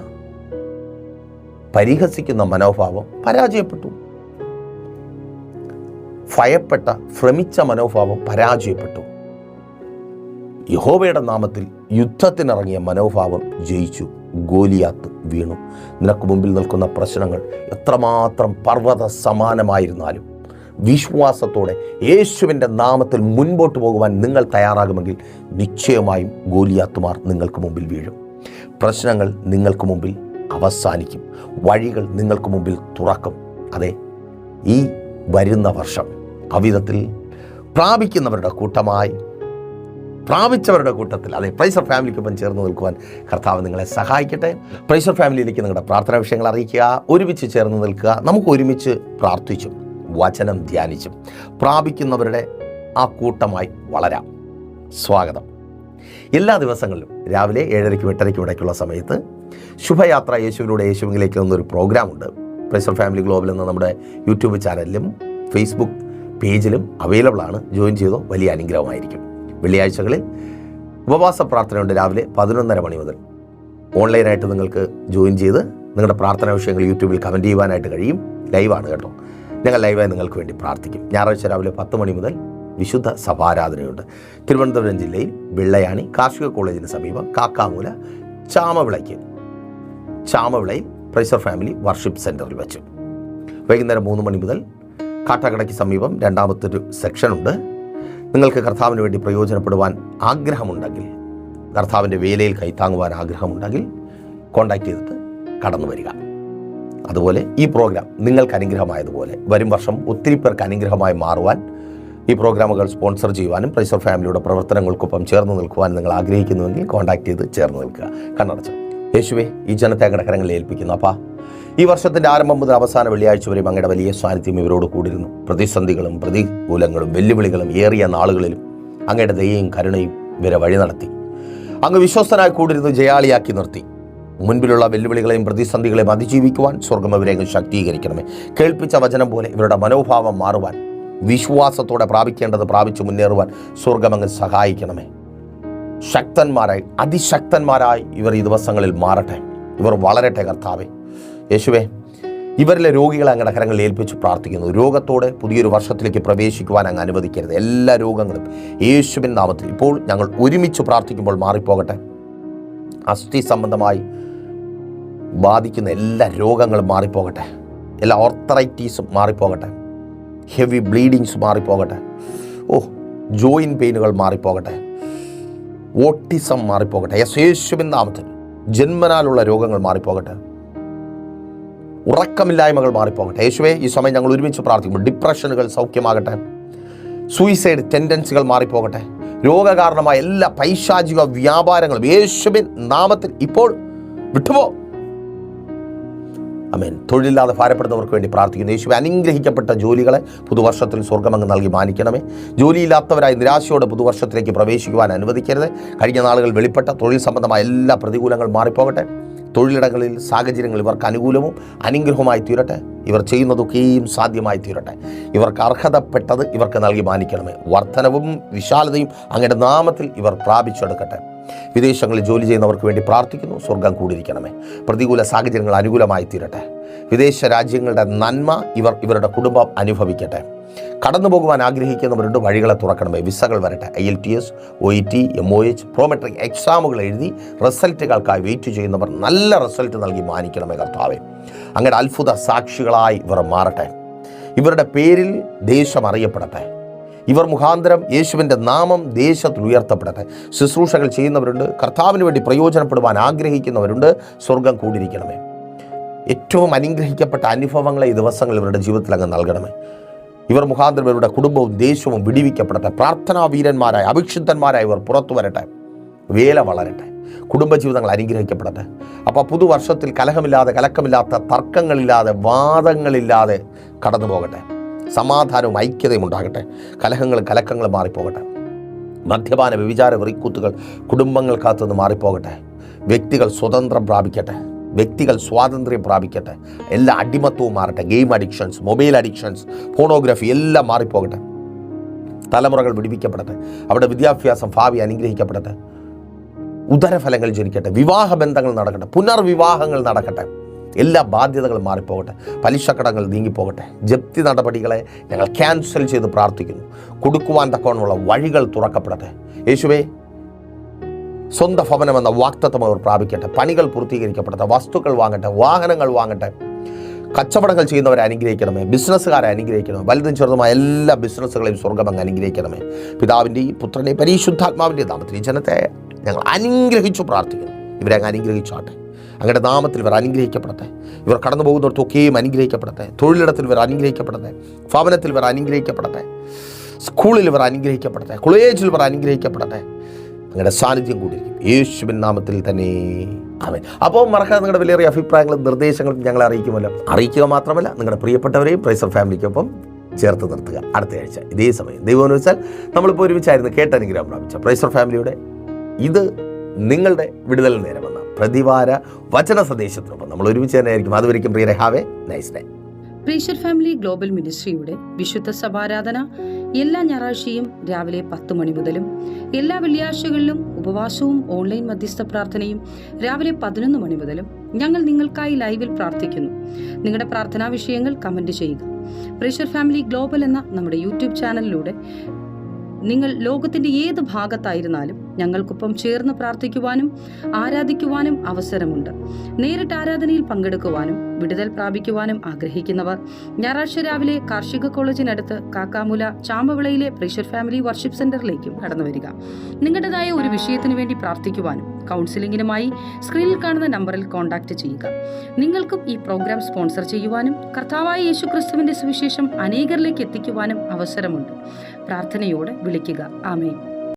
പരിഹസിക്കുന്ന മനോഭാവം പരാജയപ്പെട്ടു. ഭയപ്പെട്ട, ഭ്രമിച്ച മനോഭാവം പരാജയപ്പെട്ടു. യഹോവയുടെ നാമത്തിൽ യുദ്ധത്തിനിറങ്ങിയ മനോഭാവം ജയിച്ചു. ഗോലിയാത്ത് വീണു. നിനക്ക് മുമ്പിൽ നിൽക്കുന്ന പ്രശ്നങ്ങൾ എത്രമാത്രം പർവ്വത സമാനമായിരുന്നാലും വിശ്വാസത്തോടെ യേശുവിൻ്റെ നാമത്തിൽ മുൻപോട്ട് പോകുവാൻ നിങ്ങൾ തയ്യാറാകുമെങ്കിൽ നിശ്ചയമായും ഗോലിയാത്തുമാർ നിങ്ങൾക്ക് മുമ്പിൽ വീഴും. പ്രശ്നങ്ങൾ നിങ്ങൾക്ക് മുമ്പിൽ അവസാനിക്കും. വഴികൾ നിങ്ങൾക്ക് മുമ്പിൽ തുറക്കും. അതെ, ഈ വരുന്ന വർഷം അവിധത്തിൽ പ്രാപിക്കുന്നവരുടെ കൂട്ടമായി, പ്രാപിച്ചവരുടെ കൂട്ടത്തിൽ, അതെ, പ്രൈസർ ഫാമിലിക്കൊപ്പം ചേർന്ന് നിൽക്കുവാൻ കർത്താവ് നിങ്ങളെ സഹായിക്കട്ടെ. പ്രൈസർ ഫാമിലിയിലേക്ക് നിങ്ങളുടെ പ്രാർത്ഥനാ വിഷയങ്ങൾ അറിയിക്കുക. ഒരുമിച്ച് ചേർന്ന് നിൽക്കുക. നമുക്ക് ഒരുമിച്ച് പ്രാർത്ഥിച്ചും വചനം ധ്യാനിച്ചും പ്രാപിക്കുന്നവരുടെ ആ കൂട്ടമായി വളരാം. സ്വാഗതം. എല്ലാ ദിവസങ്ങളിലും രാവിലെ 7:30-ക്കും 8:30-ക്കും ഇടയ്ക്കുള്ള സമയത്ത് ശുഭയാത്ര യേശുവിലൂടെ യേശുവിലേക്ക് എന്നൊരു പ്രോഗ്രാമുണ്ട്. പ്രൈസർ ഫാമിലി ഗ്ലോബൽ എന്ന നമ്മുടെ യൂട്യൂബ് ചാനലിലും ഫേസ്ബുക്ക് പേജിലും അവൈലബിൾ ആണ്. ജോയിൻ ചെയ്തോ, വലിയ അനുഗ്രഹമായിരിക്കും. വെള്ളിയാഴ്ചകളിൽ ഉപവാസ പ്രാർത്ഥനയുണ്ട് രാവിലെ 11:30 മണി മുതൽ. ഓൺലൈനായിട്ട് നിങ്ങൾക്ക് ജോയിൻ ചെയ്ത് നിങ്ങളുടെ പ്രാർത്ഥനാ വിഷയങ്ങൾ യൂട്യൂബിൽ കമൻറ്റ് ചെയ്യുവാനായിട്ട് കഴിയും. ലൈവാണ് കേട്ടോ. ഞങ്ങൾ ലൈവായി നിങ്ങൾക്ക് വേണ്ടി പ്രാർത്ഥിക്കും. ഞായറാഴ്ച രാവിലെ 10 മണി മുതൽ വിശുദ്ധ സഭാരാധനയുണ്ട്. തിരുവനന്തപുരം ജില്ലയിൽ വെള്ളയാണി കാർഷിക കോളേജിന് സമീപം കാക്കാമൂല ചാമവിളയിൽ പ്രൈസർ ഫാമിലി വർഷിപ്പ് സെൻറ്ററിൽ വെച്ച്. വൈകുന്നേരം 3 മണി മുതൽ കാട്ടാക്കടയ്ക്ക് സമീപം രണ്ടാമത്തെ ഒരു സെക്ഷനുണ്ട്. നിങ്ങൾക്ക് കർത്താവിന് വേണ്ടി പ്രയോജനപ്പെടുവാൻ ആഗ്രഹമുണ്ടെങ്കിൽ, കർത്താവിൻ്റെ വേലയിൽ കൈത്താങ്ങുവാൻ ആഗ്രഹമുണ്ടെങ്കിൽ കോൺടാക്ട് ചെയ്തിട്ട് കടന്നു വരിക. അതുപോലെ ഈ പ്രോഗ്രാം നിങ്ങൾക്ക് അനുഗ്രഹമായതുപോലെ വരും വർഷം ഒത്തിരി പേർക്ക് അനുഗ്രഹമായി മാറുവാൻ ഈ പ്രോഗ്രാമുകൾ സ്പോൺസർ ചെയ്യുവാനും പ്രൈസർ ഫാമിലിയുടെ പ്രവർത്തനങ്ങൾക്കൊപ്പം ചേർന്ന് നിൽക്കുവാനും നിങ്ങൾ ആഗ്രഹിക്കുന്നുവെങ്കിൽ കോൺടാക്ട് ചെയ്ത് ചേർന്ന് നിൽക്കുക. കണ്ണടച്ചു. യേശുവേ, ഈ ജനത്തെ അങ്ങയുടെ കരങ്ങളിൽ ഏൽപ്പിക്കുന്നു. അപ്പാ, ഈ വർഷത്തിൻ്റെ ആരംഭം മുതൽ അവസാന വെള്ളിയാഴ്ച വരെയും അങ്ങയുടെ വലിയ സാന്നിധ്യം ഇവരോട് കൂടിയിരുന്നു. പ്രതിസന്ധികളും പ്രതികൂലങ്ങളും വെല്ലുവിളികളും ഏറിയ നാളുകളിലും അങ്ങയുടെ ദയയും കരുണയും ഇവരെ വഴി നടത്തി. അങ്ങ് വിശ്വസ്തനായി കൂടിരുന്ന് ജയാളിയാക്കി നിർത്തി. മുൻപിലുള്ള വെല്ലുവിളികളെയും പ്രതിസന്ധികളെയും അതിജീവിക്കുവാൻ സ്വർഗ്ഗം ഇവരെ ശാക്തീകരിക്കണമേ. കേൾപ്പിച്ച വചനം പോലെ ഇവരുടെ മനോഭാവം മാറുവാൻ, വിശ്വാസത്തോടെ പ്രാപിക്കേണ്ടത് പ്രാപിച്ച് മുന്നേറുവാൻ സ്വർഗ്ഗം അങ്ങ് സഹായിക്കണമേ. ശക്തന്മാരായി, അതിശക്തന്മാരായി ഇവർ ഈ ദിവസങ്ങളിൽ മാറട്ടെ. ഇവർ വളരട്ടെ കർത്താവേ. യേശുവേ, ഇവരിലെ രോഗികളെ അങ്ങയുടെ കരങ്ങളിൽ ഏൽപ്പിച്ച് പ്രാർത്ഥിക്കുന്നു. രോഗത്തോടെ പുതിയൊരു വർഷത്തിലേക്ക് പ്രവേശിക്കുവാൻ അങ്ങ് അനുവദിക്കരുത്. എല്ലാ രോഗങ്ങളും യേശുവിൻ നാമത്തിൽ ഇപ്പോൾ ഞങ്ങൾ ഒരുമിച്ച് പ്രാർത്ഥിക്കുമ്പോൾ മാറിപ്പോകട്ടെ. അസ്ഥി സംബന്ധമായി ബാധിക്കുന്ന എല്ലാ രോഗങ്ങളും മാറിപ്പോകട്ടെ. എല്ലാ ഓർത്തറൈറ്റീസും മാറിപ്പോകട്ടെ. ഹെവി ബ്ലീഡിങ്സ് മാറിപ്പോകട്ടെ. ജോയിൻ പെയിനുകൾ മാറിപ്പോകട്ടെ. ഓട്ടിസം മാറിപ്പോകട്ടെ. യേശുവിൻ നാമത്തിൽ ജന്മനാലുള്ള രോഗങ്ങൾ മാറിപ്പോകട്ടെ. ഉറക്കമില്ലായ്മകൾ മാറിപ്പോകട്ടെ. യേശുവേ, ഈ സമയം ഞങ്ങൾ ഒരുമിച്ച് പ്രാർത്ഥിക്കുമ്പോൾ ഡിപ്രഷനുകൾ സൗഖ്യമാകട്ടെ. സൂയിസൈഡ് ടെൻഡൻസികൾ മാറിപ്പോകട്ടെ. രോഗകാരണമായ എല്ലാ പൈശാചിക വ്യാപാരങ്ങളും യേശുവിൻ നാമത്തിൽ ഇപ്പോൾ വിട്ടുപോ. ആമേൻ. തൊഴിലില്ലാതെ ഭാരപ്പെടുന്നവർക്ക് വേണ്ടി പ്രാർത്ഥിക്കുന്നു. യേശുവേ, അനുഗ്രഹിക്കപ്പെട്ട ജോലികളെ പുതുവർഷത്തിൽ സ്വർഗ്ഗമങ്ങ് നൽകി മാനിക്കണമേ. ജോലിയില്ലാത്തവരായി നിരാശയോടെ പുതുവർഷത്തിലേക്ക് പ്രവേശിക്കുവാൻ അനുവദിക്കരുത്. കഴിഞ്ഞ നാളുകൾ വെളിപ്പെട്ട തൊഴിൽ സംബന്ധമായ എല്ലാ പ്രതികൂലങ്ങൾ മാറിപ്പോകട്ടെ. തൊഴിലിടങ്ങളിൽ സാഹചര്യങ്ങൾ ഇവർക്ക് അനുകൂലവും അനുഗ്രഹമായി തീരട്ടെ. ഇവർ ചെയ്യുന്നതൊക്കെയും സാധ്യമായി തീരട്ടെ. ഇവർക്ക് അർഹതപ്പെട്ടത് ഇവർക്ക് നൽകി മാനിക്കണമേ. വർധനവും വിശാലതയും അങ്ങയുടെ നാമത്തിൽ ഇവർ പ്രാപിച്ചെടുക്കട്ടെ. വിദേശങ്ങളിൽ ജോലി ചെയ്യുന്നവർക്ക് വേണ്ടി പ്രാർത്ഥിക്കുന്നു. സ്വർഗ്ഗം കൂടിയിരിക്കണമേ. പ്രതികൂല സാഹചര്യങ്ങൾ അനുകൂലമായി തീരട്ടെ. വിദേശ രാജ്യങ്ങളുടെ നന്മ ഇവരുടെ കുടുംബം അനുഭവിക്കട്ടെ. കടന്നു പോകുവാൻ ആഗ്രഹിക്കുന്നവരുണ്ട്, വഴികളെ തുറക്കണമേ. വിസകൾ വരട്ടെ. IELTS, OET, MOH, പ്രോമെട്രിക് എക്സാമുകൾ എഴുതി റിസൾട്ടുകൾക്കായി വെയിറ്റ് ചെയ്യുന്നവർ നല്ല റിസൾട്ട് നൽകി മാനിക്കണമേ കർത്താവേ. അങ്ങയുടെ അത്ഭുത സാക്ഷികളായി ഇവർ മാറട്ടെ. ഇവരുടെ പേരിൽ ദേശം അറിയപ്പെടട്ടെ. ഇവർ മുഖാന്തരം യേശുവിൻ്റെ നാമം ദേശത്തിൽ ഉയർത്തപ്പെടട്ടെ. ശുശ്രൂഷകൾ ചെയ്യുന്നവരുണ്ട്, കർത്താവിന് വേണ്ടി പ്രയോജനപ്പെടുവാൻ ആഗ്രഹിക്കുന്നവരുണ്ട്. സ്വർഗ്ഗം കൂടിയിരിക്കണമേ. ഏറ്റവും അനുഗ്രഹിക്കപ്പെട്ട അനുഭവങ്ങളെ ഈ ദിവസങ്ങൾ ഇവരുടെ ജീവിതത്തിൽ അങ്ങ് നൽകണമേ. ഇവർ മുഖാന്തരം ഇവരുടെ കുടുംബവും ദേശവും വിടിവിക്കപ്പെടട്ടെ. പ്രാർത്ഥനാ വീരന്മാരായ അഭിഷിക്തന്മാരായി ഇവർ പുറത്തു വരട്ടെ. വേല വളരട്ടെ. കുടുംബജീവിതങ്ങൾ അനുഗ്രഹിക്കപ്പെടട്ടെ. അപ്പോൾ പുതുവർഷത്തിൽ കലക്കമില്ലാത്ത തർക്കങ്ങളില്ലാതെ വാദങ്ങളില്ലാതെ കടന്നു പോകട്ടെ. സമാധാനവും ഐക്യതയും ഉണ്ടാകട്ടെ. കലക്കങ്ങളും മാറിപ്പോകട്ടെ. മദ്യപാന വ്യഭിചാര വെറിക്കൂത്തുകൾ കുടുംബങ്ങൾക്കകത്തുനിന്ന് മാറിപ്പോകട്ടെ. വ്യക്തികൾ സ്വതന്ത്രം പ്രാപിക്കട്ടെ. വ്യക്തികൾ സ്വാതന്ത്ര്യം പ്രാപിക്കട്ടെ. എല്ലാ അടിമത്വവും മാറട്ടെ. Game addictions, mobile addictions, phonography എല്ലാം മാറിപ്പോകട്ടെ. തലമുറകൾ വിടിവിക്കപ്പെടട്ടെ. അവിടെ വിദ്യാഭ്യാസം ഭാവി അനുഗ്രഹിക്കപ്പെടട്ടെ. ഉദരഫലങ്ങൾ ജനിക്കട്ടെ. വിവാഹബന്ധങ്ങൾ നടക്കട്ടെ. പുനർവിവാഹങ്ങൾ നടക്കട്ടെ. എല്ലാ ബാധ്യതകളും മാറിപ്പോകട്ടെ. പലിശക്കടങ്ങൾ നീങ്ങിപ്പോകട്ടെ. ജപ്തി നടപടികളെ ഞങ്ങൾ ക്യാൻസൽ ചെയ്ത് പ്രാർത്ഥിക്കുന്നു. കൊടുക്കുവാൻ തക്കവണ്ണമുള്ള വഴികൾ തുറക്കപ്പെടട്ടെ. യേശുവേ, സ്വന്തം ഭവനമെന്ന വാഗ്ദത്തം അവർ പ്രാപിക്കട്ടെ. പണികൾ പൂർത്തീകരിക്കപ്പെടട്ടെ. വസ്തുക്കൾ വാങ്ങട്ടെ. വാഹനങ്ങൾ വാങ്ങട്ടെ. കച്ചവടങ്ങൾ ചെയ്യുന്നവരെ അനുഗ്രഹിക്കണമേ. ബിസിനസ്സുകാരെ അനുഗ്രഹിക്കണമേ. വലുതും ചെറുതുമായ എല്ലാ ബിസിനസ്സുകളെയും സ്വർഗ്ഗം അങ്ങ് അനുഗ്രഹിക്കണമേ. പിതാവിൻ്റെയും പുത്രൻ്റെയും പരിശുദ്ധാത്മാവിൻ്റെയും നാമത്തിൽ ഈ ജനത്തെ ഞങ്ങൾ അനുഗ്രഹിച്ചു പ്രാർത്ഥിക്കുന്നു. ഇവരെ അങ്ങ് അനുഗ്രഹിച്ചാട്ടെ. അങ്ങയുടെ നാമത്തിൽ ഇവർ അനുഗ്രഹിക്കപ്പെടട്ടെ. ഇവർ കടന്നു പോകുന്നിടത്തൊക്കെയും അനുഗ്രഹിക്കപ്പെടട്ടെ. തൊഴിലിടത്തിൽ ഇവർ അനുഗ്രഹിക്കപ്പെടട്ടെ. ഭവനത്തിൽ ഇവർ അനുഗ്രഹിക്കപ്പെടട്ടെ. സ്കൂളിൽ ഇവർ അനുഗ്രഹിക്കപ്പെടട്ടെ. കോളേജിൽ ഇവർ അനുഗ്രഹിക്കപ്പെടട്ടെ. അങ്ങയുടെ സാന്നിധ്യം കൂടിയിരിക്കും. യേശുവിൻ നാമത്തിൽ തന്നെ ആമേൻ. അപ്പോൾ മറക്കാതെ നിങ്ങളുടെ വിലയേറിയ അഭിപ്രായങ്ങളും നിർദ്ദേശങ്ങളും ഞങ്ങളെ അറിയിക്കുമല്ലോ. അറിയിക്കുക മാത്രമല്ല, നിങ്ങളുടെ പ്രിയപ്പെട്ടവരെയും പ്രൈസർ ഫാമിലിക്കൊപ്പം ചേർത്ത് നിർത്തുക. അടുത്ത ആഴ്ച ഇതേ സമയം ദൈവമെന്ന് വെച്ചാൽ നമ്മളിപ്പോൾ ഒരുമിച്ചായിരുന്നു കേട്ട അനുഗ്രഹം പ്രാപിച്ച പ്രൈസർ ഫാമിലിയുടെ ഇത് നിങ്ങളുടെ വിടുതൽ നേരമെന്ന പ്രതിവാര വചന സന്ദേശത്തിനൊപ്പം നമ്മൾ ഒരുമിച്ച് തന്നെ ആയിരിക്കും. അതുവരെയും പ്രിയരെ, have a nice day. Praiser family global മിനിസ്ട്രിയുടെ വിശുദ്ധ സഭാരാധന എല്ലാ ഞായറാഴ്ചയും രാവിലെ 10 മണി മുതലും എല്ലാ വെള്ളിയാഴ്ചകളിലും ഉപവാസവും ഓൺലൈൻ മധ്യസ്ഥ പ്രാർത്ഥനയും രാവിലെ 11 മണി മുതലും ഞങ്ങൾ നിങ്ങൾക്കായി ലൈവിൽ പ്രാർത്ഥിക്കുന്നു. നിങ്ങളുടെ പ്രാർത്ഥനാ വിഷയങ്ങൾ കമന്റ് ചെയ്യുക. പ്രേഷർ ഫാമിലി ഗ്ലോബൽ എന്ന നമ്മുടെ യൂട്യൂബ് ചാനലിലൂടെ നിങ്ങൾ ലോകത്തിന്റെ ഏത് ഭാഗത്തായിരുന്നാലും ഞങ്ങൾക്കൊപ്പം ചേർന്ന് പ്രാർത്ഥിക്കുവാനും ആരാധിക്കുവാനും അവസരമുണ്ട്. നേരിട്ട് ആരാധനയിൽ പങ്കെടുക്കുവാനും വിടുതൽ പ്രാപിക്കുവാനും ആഗ്രഹിക്കുന്നവർ ഞായറാഴ്ച രാവിലെ കാർഷിക കോളേജിനടുത്ത് കാക്കാമുല ചാമ്പവിളയിലെ പ്രേഷർ ഫാമിലി വർഷിപ്പ് സെന്ററിലേക്കും കടന്നു വരിക. നിങ്ങളുടേതായ ഒരു വിഷയത്തിനു വേണ്ടി പ്രാർത്ഥിക്കുവാനും കൗൺസിലിംഗിനുമായി സ്ക്രീനിൽ കാണുന്ന നമ്പറിൽ കോൺടാക്ട് ചെയ്യുക. നിങ്ങൾക്കും ഈ പ്രോഗ്രാം സ്പോൺസർ ചെയ്യുവാനും കർത്താവായ യേശുക്രിസ്തുവിന്റെ സുവിശേഷം അനേകരിലേക്ക് എത്തിക്കുവാനും അവസരമുണ്ട്. പ്രാർത്ഥനയോടെ വിളിക്കുക. ആമേൻ.